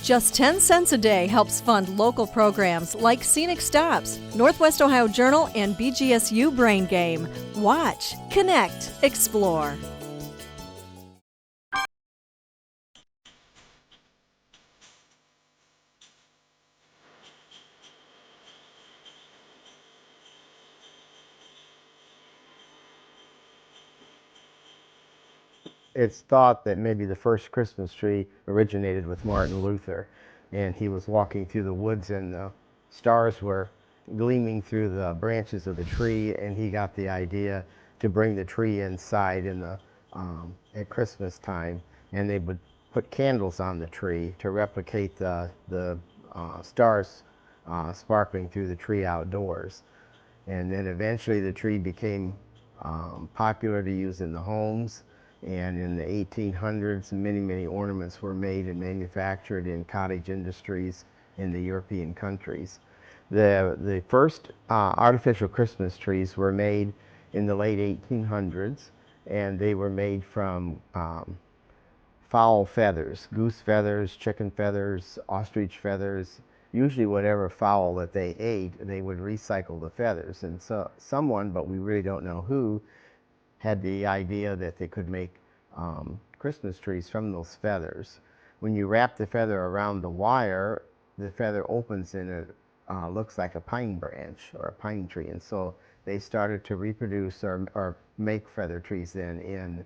Just 10 cents a day helps fund local programs like Scenic Stops, Northwest Ohio Journal, and BGSU Brain Game. Watch, connect, explore. It's thought that maybe the first Christmas tree originated with Martin Luther, and he was walking through the woods and the stars were gleaming through the branches of the tree, and he got the idea to bring the tree inside at Christmas time, and they would put candles on the tree to replicate the stars sparkling through the tree outdoors. And then eventually the tree became popular to use in the homes. And in the 1800s, many ornaments were made and manufactured in cottage industries in the European countries. The first artificial Christmas trees were made in the late 1800s, and they were made from fowl feathers, goose feathers, chicken feathers, ostrich feathers, usually whatever fowl that they ate, they would recycle the feathers. And so someone, but we really don't know who, had the idea that they could make Christmas trees from those feathers. When you wrap the feather around the wire, the feather opens and it looks like a pine branch or a pine tree. And so they started to reproduce or make feather trees then in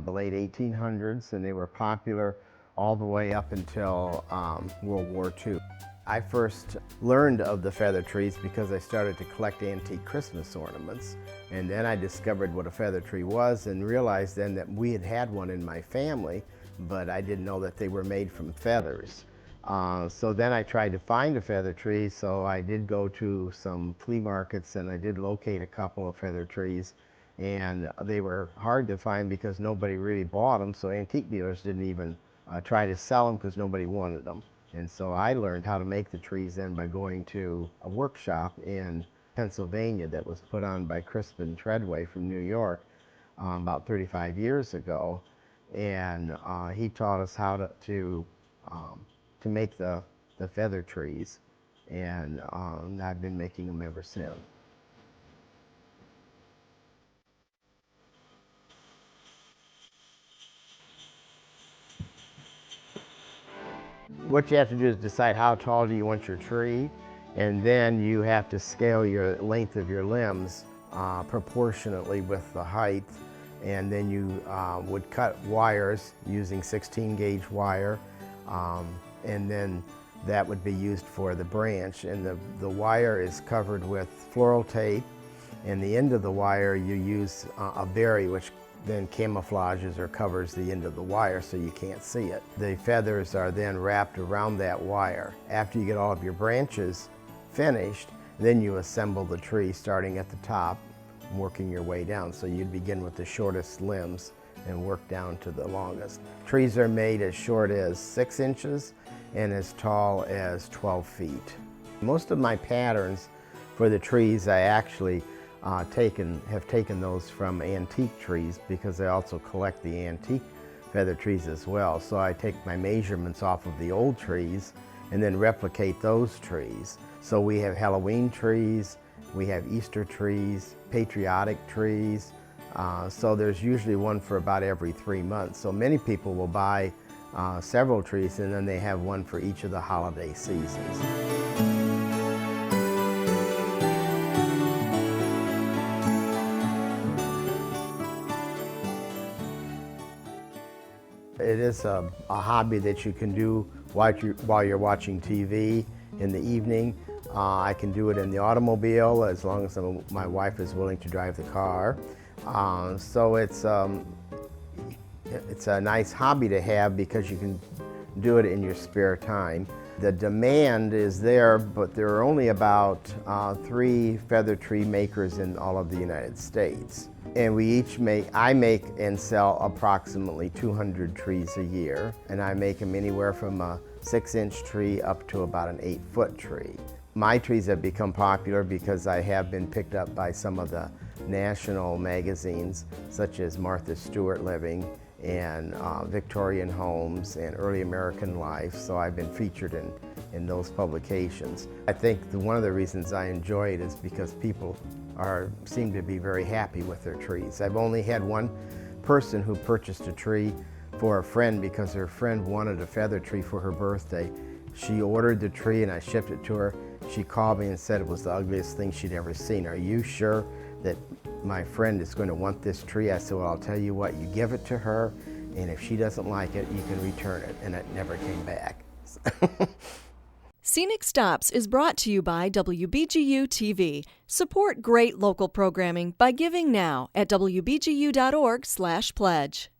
the late 1800s, and they were popular all the way up until World War II. I first learned of the feather trees because I started to collect antique Christmas ornaments, and then I discovered what a feather tree was and realized then that we had one in my family, but I didn't know that they were made from feathers. So then I tried to find a feather tree, so I did go to some flea markets and I did locate a couple of feather trees, and they were hard to find because nobody really bought them, so antique dealers didn't even try to sell them because nobody wanted them. And so I learned how to make the trees then by going to a workshop in Pennsylvania that was put on by Crispin Treadway from New York about 35 years ago. And he taught us how to make the feather trees. And I've been making them ever since. What you have to do is decide how tall do you want your tree, and then you have to scale your length of your limbs proportionately with the height, and then you would cut wires using 16 gauge wire, and then that would be used for the branch, and the wire is covered with floral tape, and the end of the wire you use a berry, which then camouflages or covers the end of the wire so you can't see it. The feathers are then wrapped around that wire. After you get all of your branches finished, then you assemble the tree starting at the top and working your way down. So you'd begin with the shortest limbs and work down to the longest. Trees are made as short as 6 inches and as tall as 12 feet. Most of my patterns for the trees I actually have taken those from antique trees because I also collect the antique feather trees as well. So I take my measurements off of the old trees and then replicate those trees. So we have Halloween trees, we have Easter trees, patriotic trees. So there's usually one for about every 3 months. So many people will buy several trees and then they have one for each of the holiday seasons. It is a hobby that you can do while you're watching TV in the evening. I can do it in the automobile as long as my wife is willing to drive the car. So it's a nice hobby to have because you can do it in your spare time. The demand is there, but there are only about 3 feather tree makers in all of the United States. And I make and sell approximately 200 trees a year. And I make them anywhere from a 6-inch tree up to about an 8-foot tree. My trees have become popular because I have been picked up by some of the national magazines, such as Martha Stewart Living and Victorian homes and early American life, so I've been featured in those publications. I think one of the reasons I enjoy it is because people seem to be very happy with their trees. I've only had one person who purchased a tree for a friend because her friend wanted a feather tree for her birthday. She ordered the tree and I shipped it to her. She called me and said it was the ugliest thing she'd ever seen. "Are you sure that my friend is going to want this tree?" I said, "Well, I'll tell you what, you give it to her, and if she doesn't like it, you can return it." And it never came back. Scenic Stops is brought to you by WBGU-TV. Support great local programming by giving now at wbgu.org/pledge.